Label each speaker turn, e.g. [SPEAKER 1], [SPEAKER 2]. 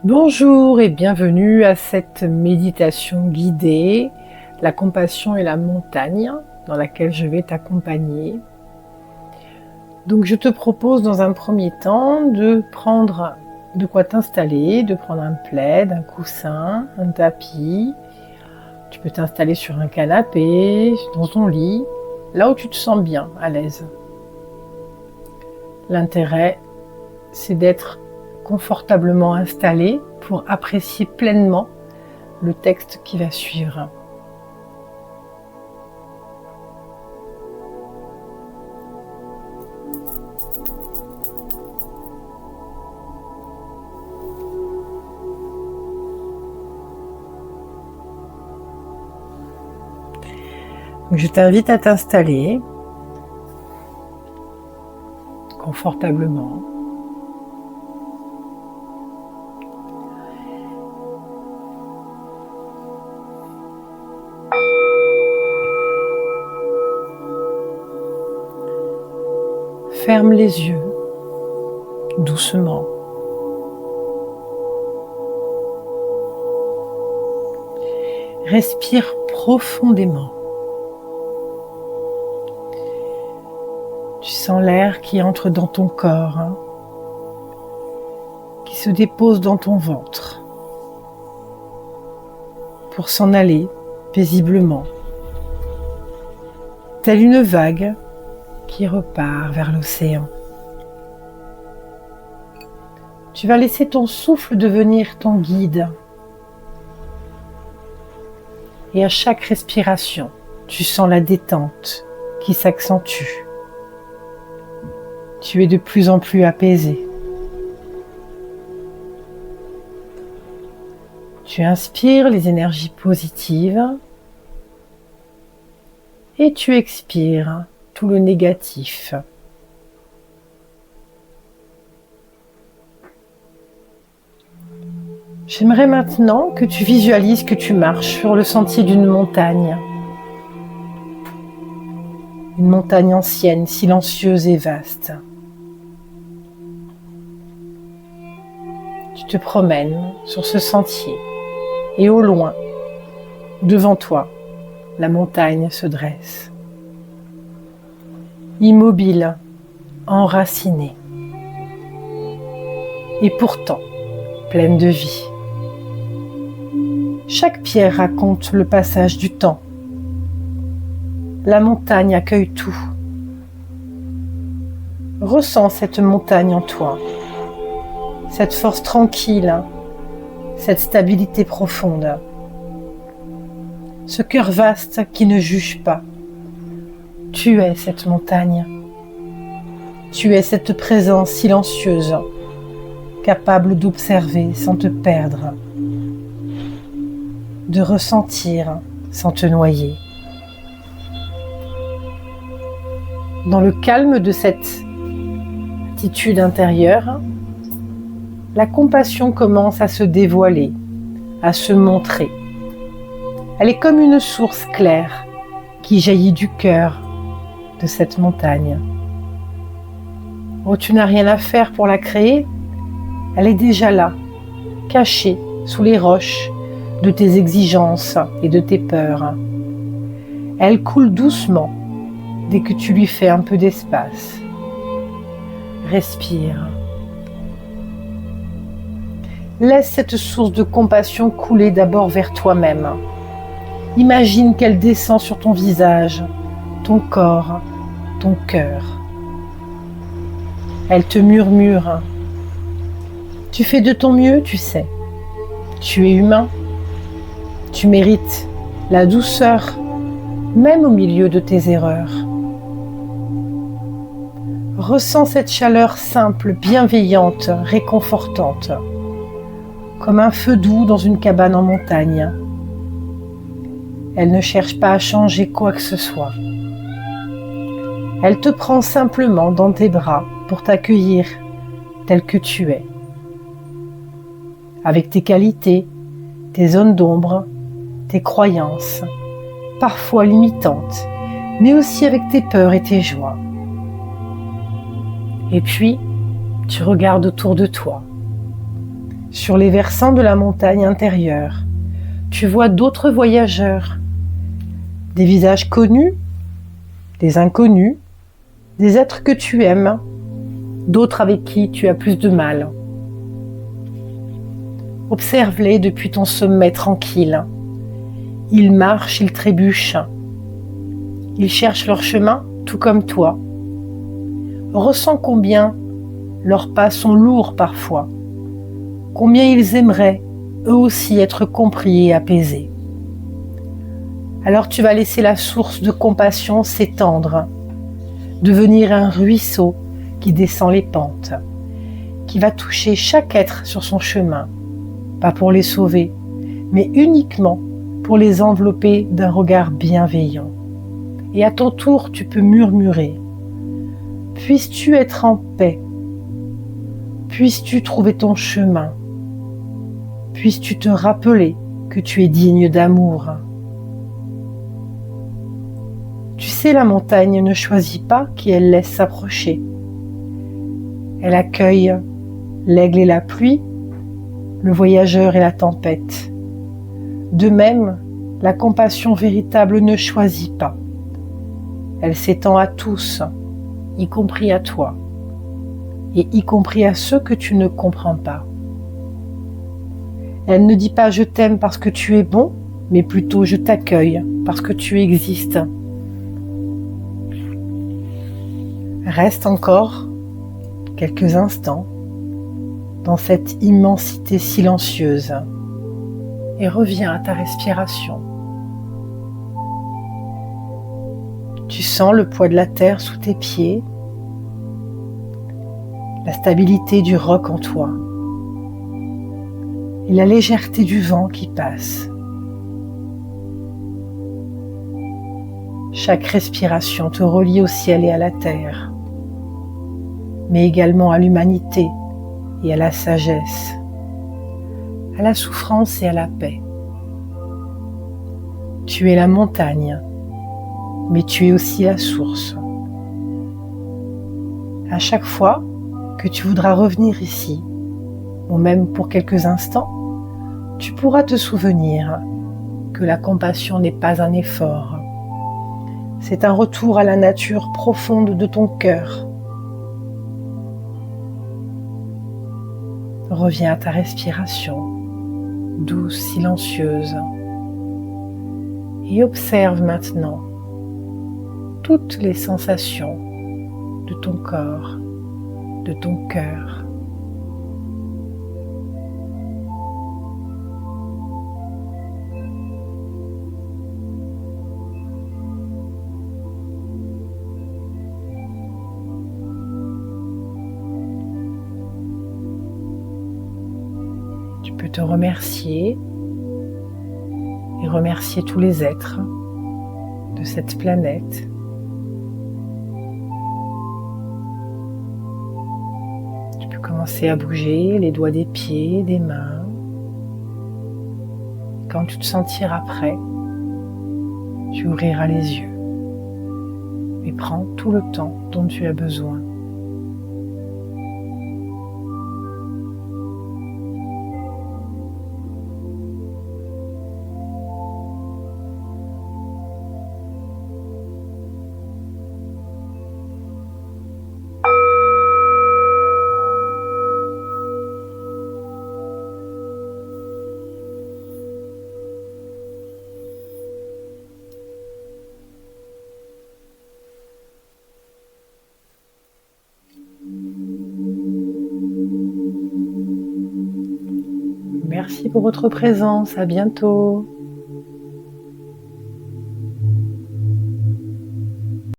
[SPEAKER 1] Bonjour et bienvenue à cette méditation guidée, la compassion et la montagne, dans laquelle je vais t'accompagner. Donc je te propose dans un premier temps de prendre de quoi t'installer, de prendre un plaid, un coussin, un tapis. Tu peux t'installer sur un canapé, dans ton lit, là où tu te sens bien, à l'aise. L'intérêt, c'est d'être confortablement installé pour apprécier pleinement le texte qui va suivre. Donc, je t'invite à t'installer confortablement. Ferme les yeux doucement. Respire profondément. Tu sens l'air qui entre dans ton corps, qui se dépose dans ton ventre, pour s'en aller paisiblement, telle une vague qui repart vers l'océan. Tu vas laisser ton souffle devenir ton guide. Et à chaque respiration, tu sens la détente qui s'accentue. Tu es de plus en plus apaisé. Tu inspires les énergies positives et tu expires tout le négatif. J'aimerais maintenant que tu visualises que tu marches sur le sentier d'une montagne. Une montagne ancienne, silencieuse et vaste. Tu te promènes sur ce sentier et au loin, devant toi, la montagne se dresse. Immobile, enracinée. Et pourtant, pleine de vie. Chaque pierre raconte le passage du temps. La montagne accueille tout. Ressens cette montagne en toi, cette force tranquille, cette stabilité profonde, ce cœur vaste qui ne juge pas. Tu es cette montagne. Tu es cette présence silencieuse, capable d'observer sans te perdre, de ressentir sans te noyer. Dans le calme de cette attitude intérieure, la compassion commence à se dévoiler, à se montrer. Elle est comme une source claire qui jaillit du cœur de cette montagne. Oh, tu n'as rien à faire pour la créer, elle est déjà là, cachée sous les roches de tes exigences et de tes peurs. Elle coule doucement dès que tu lui fais un peu d'espace. Respire. Laisse cette source de compassion couler d'abord vers toi-même. Imagine qu'elle descend sur ton visage, ton corps, ton cœur. Elle te murmure. Tu fais de ton mieux, tu sais. Tu es humain. Tu mérites la douceur, même au milieu de tes erreurs. Ressens cette chaleur simple, bienveillante, réconfortante, comme un feu doux dans une cabane en montagne. Elle ne cherche pas à changer quoi que ce soit. Elle te prend simplement dans tes bras pour t'accueillir tel que tu es, avec tes qualités, tes zones d'ombre, tes croyances, parfois limitantes, mais aussi avec tes peurs et tes joies. Et puis, tu regardes autour de toi. Sur les versants de la montagne intérieure, tu vois d'autres voyageurs, des visages connus, des inconnus, des êtres que tu aimes, d'autres avec qui tu as plus de mal. Observe-les depuis ton sommet tranquille. Ils marchent, ils trébuchent. Ils cherchent leur chemin, tout comme toi. Ressens combien leurs pas sont lourds parfois, combien ils aimeraient, eux aussi, être compris et apaisés. Alors tu vas laisser la source de compassion s'étendre, devenir un ruisseau qui descend les pentes, qui va toucher chaque être sur son chemin, pas pour les sauver, mais uniquement pour les envelopper d'un regard bienveillant. Et à ton tour, tu peux murmurer. Puisses-tu être en paix? Puisses-tu trouver ton chemin? Puisses-tu te rappeler que tu es digne d'amour? Tu sais, la montagne ne choisit pas qui elle laisse s'approcher. Elle accueille l'aigle et la pluie, le voyageur et la tempête. De même, la compassion véritable ne choisit pas. Elle s'étend à tous, y compris à toi, et y compris à ceux que tu ne comprends pas. Elle ne dit pas « je t'aime parce que tu es bon », mais plutôt « je t'accueille parce que tu existes ». Reste encore quelques instants dans cette immensité silencieuse et reviens à ta respiration. Tu sens le poids de la terre sous tes pieds, la stabilité du roc en toi et la légèreté du vent qui passe. Chaque respiration te relie au ciel et à la terre, mais également à l'humanité et à la sagesse, à la souffrance et à la paix. Tu es la montagne, mais tu es aussi la source. À chaque fois que tu voudras revenir ici, ou même pour quelques instants, tu pourras te souvenir que la compassion n'est pas un effort. C'est un retour à la nature profonde de ton cœur. Reviens à ta respiration, douce, silencieuse, et observe maintenant toutes les sensations de ton corps, de ton cœur. Tu peux te remercier et remercier tous les êtres de cette planète. Tu peux commencer à bouger les doigts des pieds, des mains. Quand tu te sentiras prêt, tu ouvriras les yeux et prends tout le temps dont tu as besoin. Merci pour votre présence, à bientôt.